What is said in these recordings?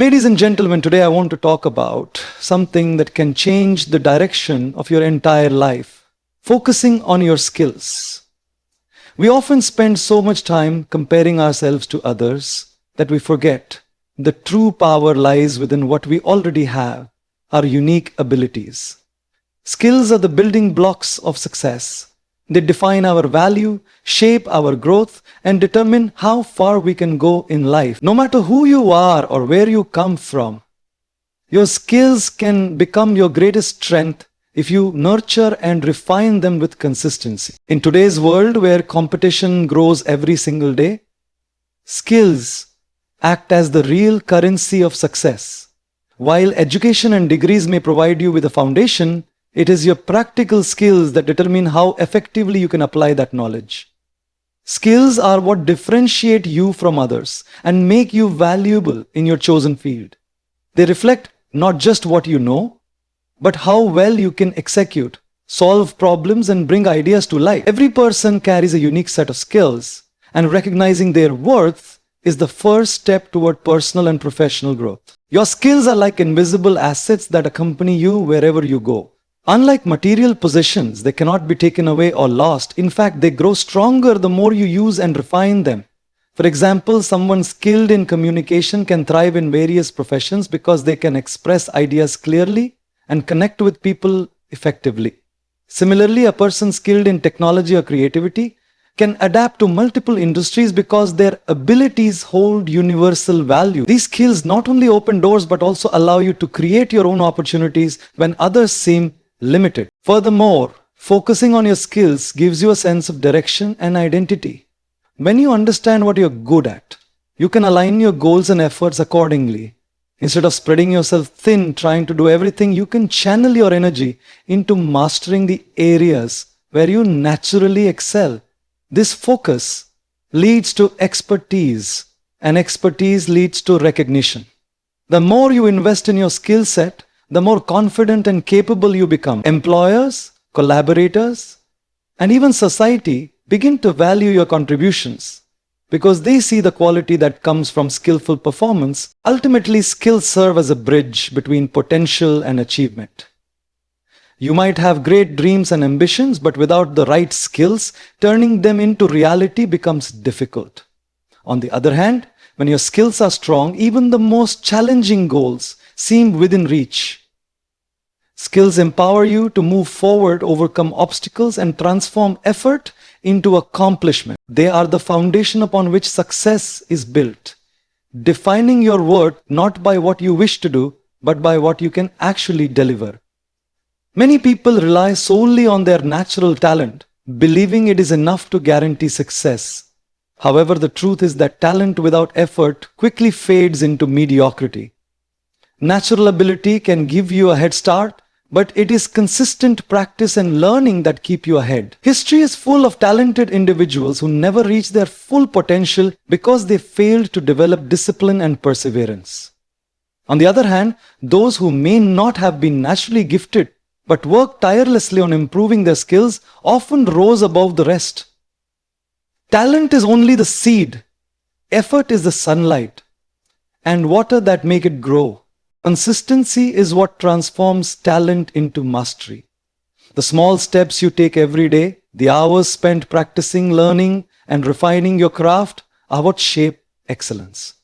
Ladies and gentlemen, today I want to talk about something that can change the direction of your entire life. Focusing on your skills. We often spend so much time comparing ourselves to others that we forget the true power lies within what we already have, our unique abilities. Skills are the building blocks of success. They define our value, shape our growth, and determine how far we can go in life. No matter who you are or where you come from, your skills can become your greatest strength if you nurture and refine them with consistency. In today's world where competition grows every single day, skills act as the real currency of success. While education and degrees may provide you with a foundation, it is your practical skills that determine how effectively you can apply that knowledge. Skills are what differentiate you from others and make you valuable in your chosen field. They reflect not just what you know, but how well you can execute, solve problems, and bring ideas to life. Every person carries a unique set of skills, and recognizing their worth is the first step toward personal and professional growth. Your skills are like invisible assets that accompany you wherever you go. Unlike material possessions, they cannot be taken away or lost. In fact, they grow stronger the more you use and refine them. For example, someone skilled in communication can thrive in various professions because they can express ideas clearly and connect with people effectively. Similarly, a person skilled in technology or creativity can adapt to multiple industries because their abilities hold universal value. These skills not only open doors but also allow you to create your own opportunities when others seem limited. Furthermore, focusing on your skills gives you a sense of direction and identity. When you understand what you're good at, you can align your goals and efforts accordingly. Instead of spreading yourself thin trying to do everything, you can channel your energy into mastering the areas where you naturally excel. This focus leads to expertise, and expertise leads to recognition. The more you invest in your skill set, the more confident and capable you become. Employers, collaborators, and even society begin to value your contributions because they see the quality that comes from skillful performance. Ultimately, skills serve as a bridge between potential and achievement. You might have great dreams and ambitions, but without the right skills, turning them into reality becomes difficult. On the other hand, when your skills are strong, even the most challenging goals seem within reach. Skills empower you to move forward, overcome obstacles, and transform effort into accomplishment. They are the foundation upon which success is built, defining your worth not by what you wish to do, but by what you can actually deliver. Many people rely solely on their natural talent, believing it is enough to guarantee success. However, the truth is that talent without effort quickly fades into mediocrity. Natural ability can give you a head start, but it is consistent practice and learning that keep you ahead. History is full of talented individuals who never reached their full potential because they failed to develop discipline and perseverance. On the other hand, those who may not have been naturally gifted but worked tirelessly on improving their skills often rose above the rest. Talent is only the seed, effort is the sunlight, and water that make it grow. Consistency is what transforms talent into mastery. The small steps you take every day, the hours spent practicing, learning, and refining your craft are what shape excellence.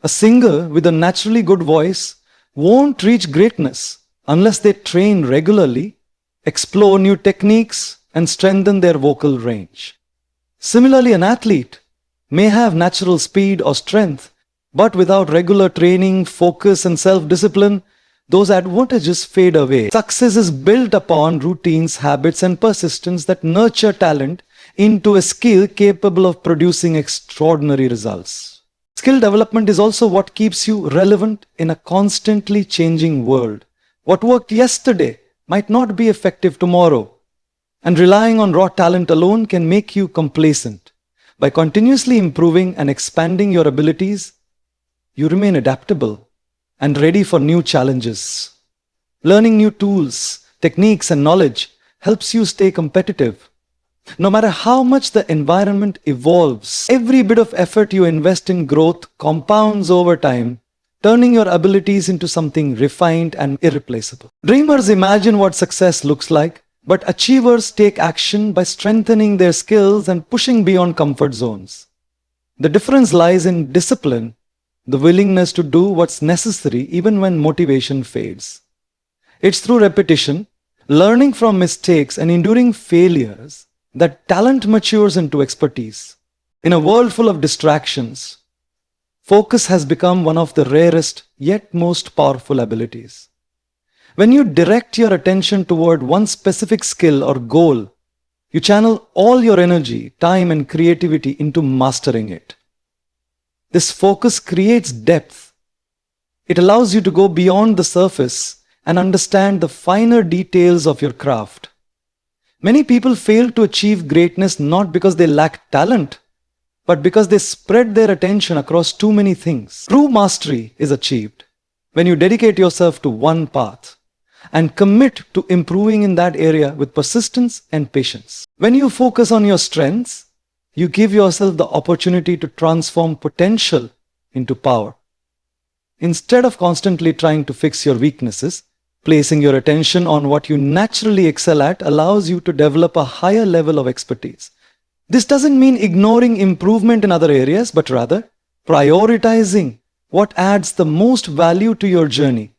A singer with a naturally good voice won't reach greatness unless they train regularly, explore new techniques, and strengthen their vocal range. Similarly, an athlete may have natural speed or strength, but without regular training, focus, and self-discipline, those advantages fade away. Success is built upon routines, habits, and persistence that nurture talent into a skill capable of producing extraordinary results. Skill development is also what keeps you relevant in a constantly changing world. What worked yesterday might not be effective tomorrow, and relying on raw talent alone can make you complacent. By continuously improving and expanding your abilities, you remain adaptable and ready for new challenges. Learning new tools, techniques, and knowledge helps you stay competitive. No matter how much the environment evolves, every bit of effort you invest in growth compounds over time, turning your abilities into something refined and irreplaceable. Dreamers imagine what success looks like, but achievers take action by strengthening their skills and pushing beyond comfort zones. The difference lies in discipline, the willingness to do what's necessary even when motivation fades. It's through repetition, learning from mistakes, and enduring failures that talent matures into expertise. In a world full of distractions, focus has become one of the rarest yet most powerful abilities. When you direct your attention toward one specific skill or goal, you channel all your energy, time, and creativity into mastering it. This focus creates depth. It allows you to go beyond the surface and understand the finer details of your craft. Many people fail to achieve greatness not because they lack talent, but because they spread their attention across too many things. True mastery is achieved when you dedicate yourself to one path and commit to improving in that area with persistence and patience. When you focus on your strengths, you give yourself the opportunity to transform potential into power. Instead of constantly trying to fix your weaknesses, placing your attention on what you naturally excel at allows you to develop a higher level of expertise. This doesn't mean ignoring improvement in other areas, but rather prioritizing what adds the most value to your journey.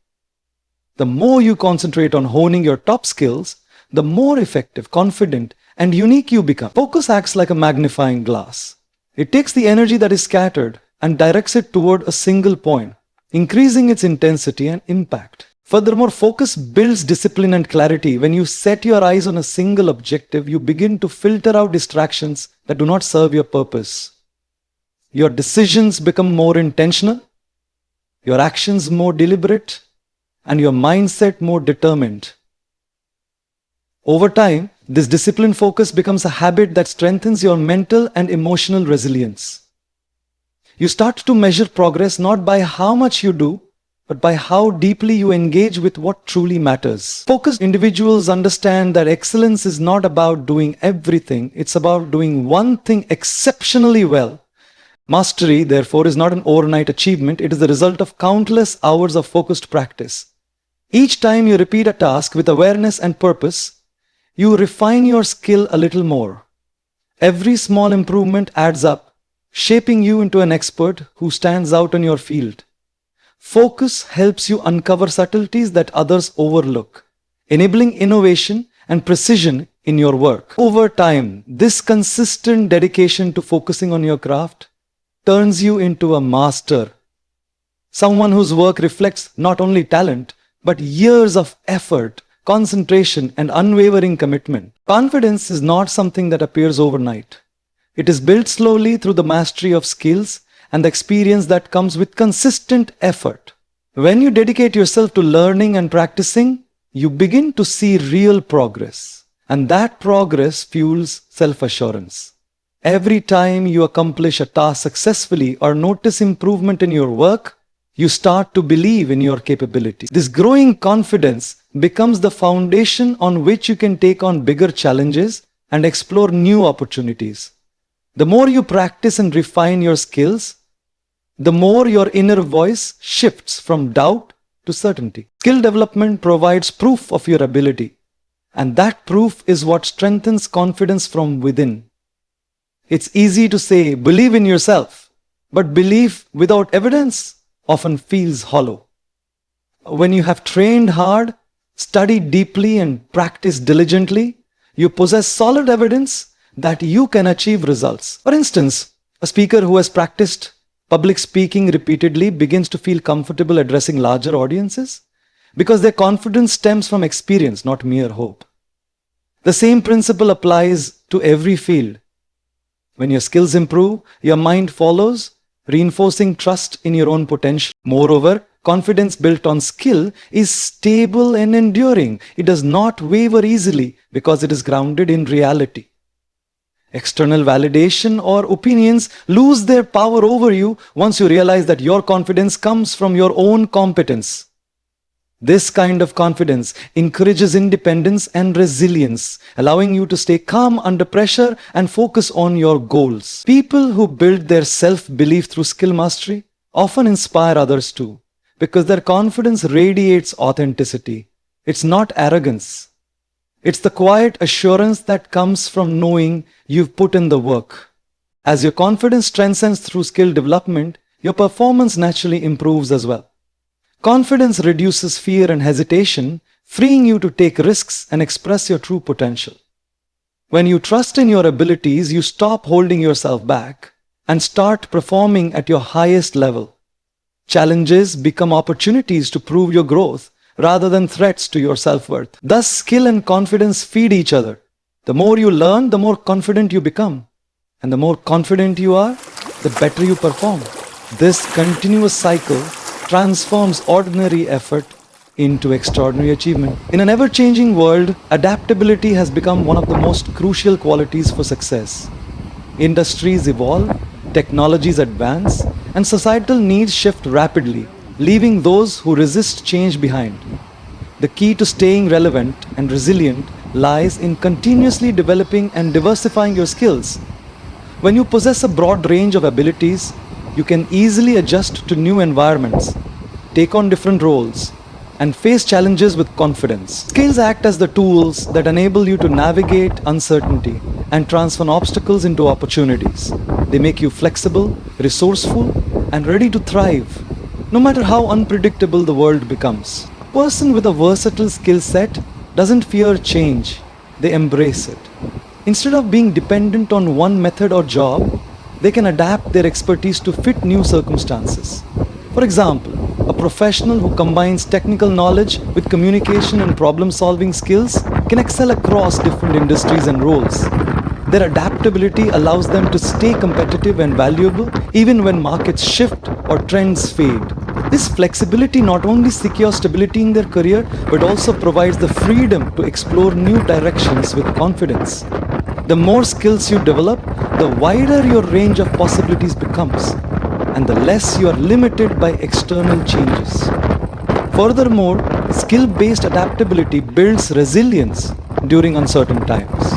The more you concentrate on honing your top skills, the more effective, confident, and unique you become. Focus acts like a magnifying glass. It takes the energy that is scattered and directs it toward a single point, increasing its intensity and impact. Furthermore, focus builds discipline and clarity. When you set your eyes on a single objective, you begin to filter out distractions that do not serve your purpose. Your decisions become more intentional, your actions more deliberate, and your mindset more determined. Over time, this disciplined focus becomes a habit that strengthens your mental and emotional resilience. You start to measure progress not by how much you do, but by how deeply you engage with what truly matters. Focused individuals understand that excellence is not about doing everything, it's about doing one thing exceptionally well. Mastery, therefore, is not an overnight achievement, it is the result of countless hours of focused practice. Each time you repeat a task with awareness and purpose, you refine your skill a little more. Every small improvement adds up, shaping you into an expert who stands out in your field. Focus helps you uncover subtleties that others overlook, enabling innovation and precision in your work. Over time, this consistent dedication to focusing on your craft turns you into a master, someone whose work reflects not only talent, but years of effort, concentration, and unwavering commitment. Confidence is not something that appears overnight. It is built slowly through the mastery of skills and the experience that comes with consistent effort. When you dedicate yourself to learning and practicing, you begin to see real progress. And that progress fuels self-assurance. Every time you accomplish a task successfully or notice improvement in your work, you start to believe in your capability. This growing confidence becomes the foundation on which you can take on bigger challenges and explore new opportunities. The more you practice and refine your skills, the more your inner voice shifts from doubt to certainty. Skill development provides proof of your ability, and that proof is what strengthens confidence from within. It's easy to say, believe in yourself, but belief without evidence often feels hollow. When you have trained hard, studied deeply, and practiced diligently, you possess solid evidence that you can achieve results. For instance, a speaker who has practiced public speaking repeatedly begins to feel comfortable addressing larger audiences because their confidence stems from experience, not mere hope. The same principle applies to every field. When your skills improve, your mind follows, reinforcing trust in your own potential. Moreover, confidence built on skill is stable and enduring. It does not waver easily because it is grounded in reality. External validation or opinions lose their power over you once you realize that your confidence comes from your own competence. This kind of confidence encourages independence and resilience, allowing you to stay calm under pressure and focus on your goals. People who build their self-belief through skill mastery often inspire others too. because their confidence radiates authenticity. It's not arrogance. It's the quiet assurance that comes from knowing you've put in the work. As your confidence strengthens through skill development, your performance naturally improves as well. Confidence reduces fear and hesitation, freeing you to take risks and express your true potential. When you trust in your abilities, you stop holding yourself back and start performing at your highest level. Challenges become opportunities to prove your growth rather than threats to your self-worth. Thus, skill and confidence feed each other. The more you learn, the more confident you become. And the more confident you are, the better you perform. This continuous cycle transforms ordinary effort into extraordinary achievement. In an ever-changing world, adaptability has become one of the most crucial qualities for success. Industries evolve, technologies advance, and societal needs shift rapidly, leaving those who resist change behind. The key to staying relevant and resilient lies in continuously developing and diversifying your skills. When you possess a broad range of abilities, you can easily adjust to new environments, take on different roles, and face challenges with confidence. Skills act as the tools that enable you to navigate uncertainty and transform obstacles into opportunities. They make you flexible, resourceful, and ready to thrive, no matter how unpredictable the world becomes. A person with a versatile skill set doesn't fear change, they embrace it. Instead of being dependent on one method or job, they can adapt their expertise to fit new circumstances. For example, a professional who combines technical knowledge with communication and problem-solving skills can excel across different industries and roles. Their adaptability allows them to stay competitive and valuable even when markets shift or trends fade. This flexibility not only secures stability in their career but also provides the freedom to explore new directions with confidence. The more skills you develop, the wider your range of possibilities becomes, and the less you are limited by external changes. Furthermore, skill-based adaptability builds resilience during uncertain times.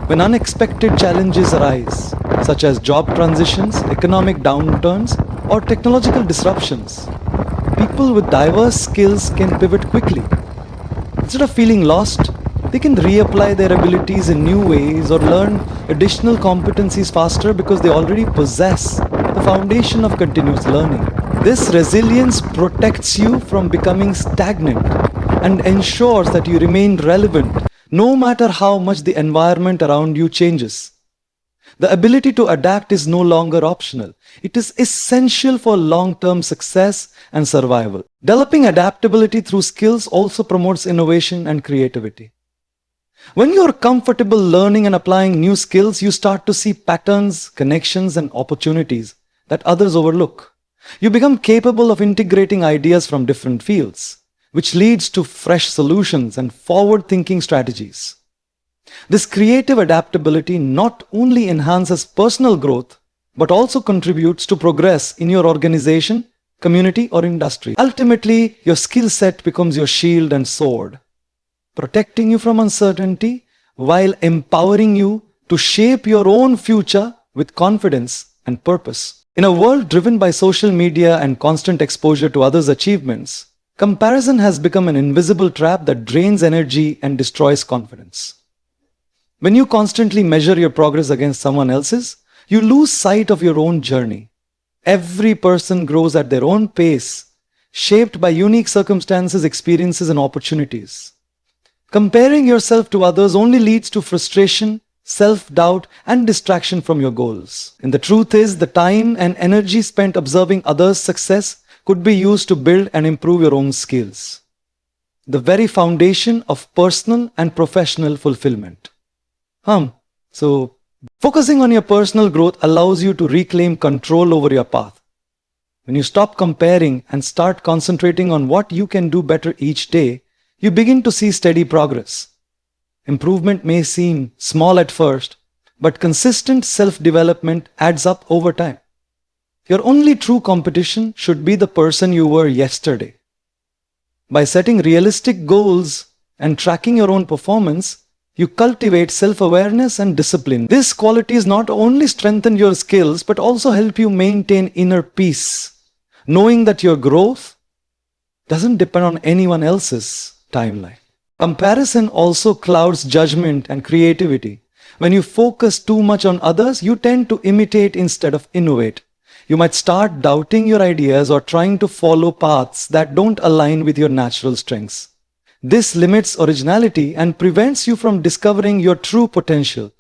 When unexpected challenges arise, such as job transitions, economic downturns, or technological disruptions, people with diverse skills can pivot quickly. Instead of feeling lost, they can reapply their abilities in new ways or learn additional competencies faster because they already possess the foundation of continuous learning. This resilience protects you from becoming stagnant and ensures that you remain relevant no matter how much the environment around you changes. The ability to adapt is no longer optional. It is essential for long-term success and survival. Developing adaptability through skills also promotes innovation and creativity. When you are comfortable learning and applying new skills, you start to see patterns, connections, and opportunities that others overlook. You become capable of integrating ideas from different fields, which leads to fresh solutions and forward-thinking strategies. This creative adaptability not only enhances personal growth, but also contributes to progress in your organization, community, or industry. Ultimately, your skill set becomes your shield and sword, protecting you from uncertainty while empowering you to shape your own future with confidence and purpose. In a world driven by social media and constant exposure to others' achievements, comparison has become an invisible trap that drains energy and destroys confidence. When you constantly measure your progress against someone else's, you lose sight of your own journey. Every person grows at their own pace, shaped by unique circumstances, experiences, and opportunities. Comparing yourself to others only leads to frustration, self-doubt, and distraction from your goals. And the truth is, the time and energy spent observing others' success could be used to build and improve your own skills, the very foundation of personal and professional fulfillment. So, focusing on your personal growth allows you to reclaim control over your path. When you stop comparing and start concentrating on what you can do better each day, you begin to see steady progress. Improvement may seem small at first, but consistent self-development adds up over time. Your only true competition should be the person you were yesterday. By setting realistic goals and tracking your own performance, you cultivate self-awareness and discipline. These qualities not only strengthen your skills, but also help you maintain inner peace, knowing that your growth, doesn't depend on anyone else's timeline. Comparison also clouds judgment and creativity. When you focus too much on others, you tend to imitate instead of innovate. You might start doubting your ideas or trying to follow paths that don't align with your natural strengths. This limits originality and prevents you from discovering your true potential.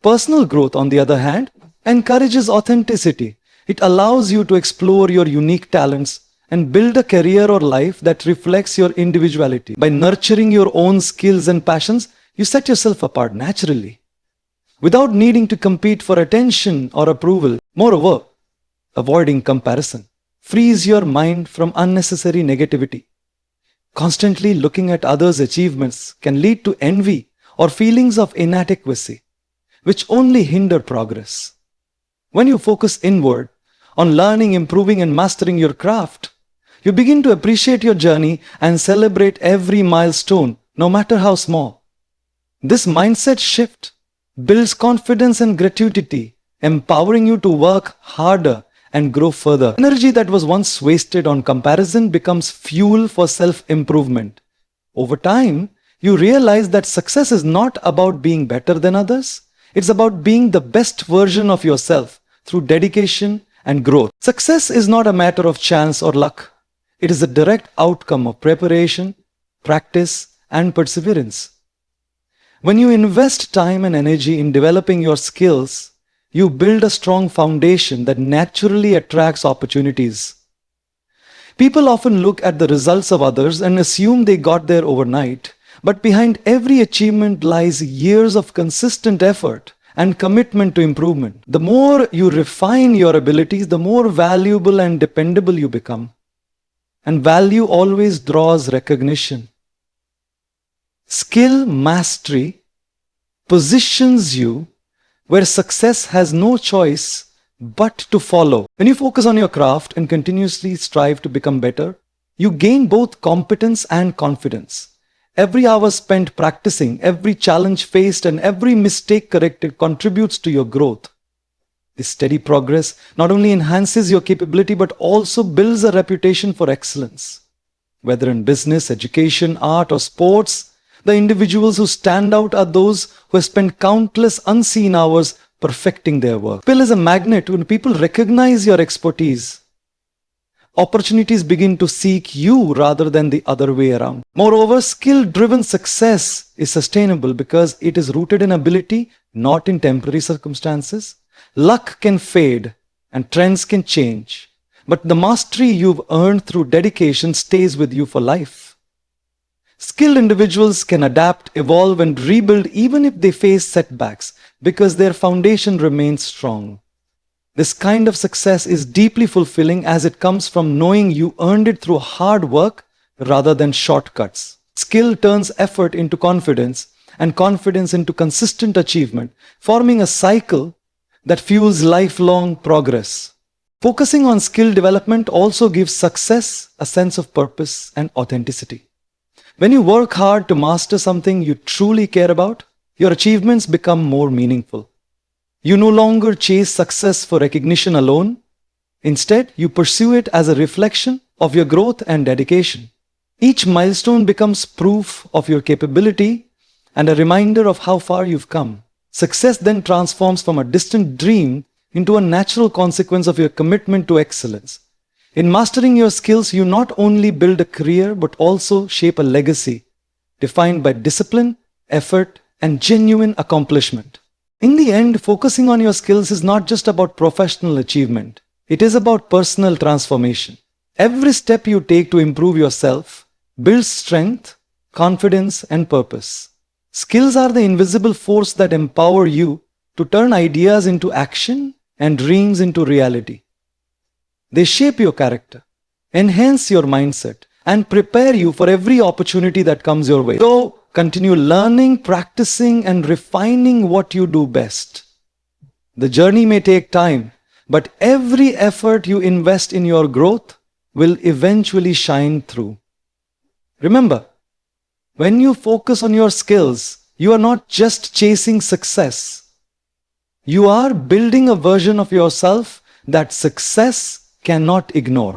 Personal growth, on the other hand, encourages authenticity. It allows you to explore your unique talents and build a career or life that reflects your individuality. By nurturing your own skills and passions, you set yourself apart naturally, without needing to compete for attention or approval. Moreover, avoiding comparison frees your mind from unnecessary negativity. Constantly looking at others' achievements can lead to envy or feelings of inadequacy, which only hinder progress. When you focus inward on learning, improving, and mastering your craft, you begin to appreciate your journey and celebrate every milestone, no matter how small. This mindset shift builds confidence and gratuity, empowering you to work harder and grow further. Energy that was once wasted on comparison becomes fuel for self-improvement. Over time, you realize that success is not about being better than others. It's about being the best version of yourself through dedication and growth. Success is not a matter of chance or luck. It is a direct outcome of preparation, practice, and perseverance. When you invest time and energy in developing your skills, you build a strong foundation that naturally attracts opportunities. People often look at the results of others and assume they got there overnight, but behind every achievement lies years of consistent effort and commitment to improvement. The more you refine your abilities, the more valuable and dependable you become. And value always draws recognition. Skill mastery positions you where success has no choice but to follow. When you focus on your craft and continuously strive to become better, you gain both competence and confidence. Every hour spent practicing, every challenge faced, and every mistake corrected contributes to your growth. This steady progress not only enhances your capability but also builds a reputation for excellence. Whether in business, education, art, or sports, the individuals who stand out are those who have spent countless unseen hours perfecting their work. Skill is a magnet. When people recognize your expertise, opportunities begin to seek you rather than the other way around. Moreover, skill-driven success is sustainable because it is rooted in ability, not in temporary circumstances. Luck can fade and trends can change, but the mastery you've earned through dedication stays with you for life. Skilled individuals can adapt, evolve, and rebuild even if they face setbacks because their foundation remains strong. This kind of success is deeply fulfilling as it comes from knowing you earned it through hard work rather than shortcuts. Skill turns effort into confidence and confidence into consistent achievement, forming a cycle that fuels lifelong progress. Focusing on skill development also gives success a sense of purpose and authenticity. When you work hard to master something you truly care about, your achievements become more meaningful. You no longer chase success for recognition alone. Instead, you pursue it as a reflection of your growth and dedication. Each milestone becomes proof of your capability and a reminder of how far you've come. Success then transforms from a distant dream into a natural consequence of your commitment to excellence. In mastering your skills, you not only build a career but also shape a legacy defined by discipline, effort, and genuine accomplishment. In the end, focusing on your skills is not just about professional achievement. It is about personal transformation. Every step you take to improve yourself builds strength, confidence, and purpose. Skills are the invisible force that empower you to turn ideas into action and dreams into reality. They shape your character, enhance your mindset, and prepare you for every opportunity that comes your way. So, continue learning, practicing, and refining what you do best. The journey may take time, but every effort you invest in your growth will eventually shine through. Remember, when you focus on your skills, you are not just chasing success. You are building a version of yourself that success cannot ignore.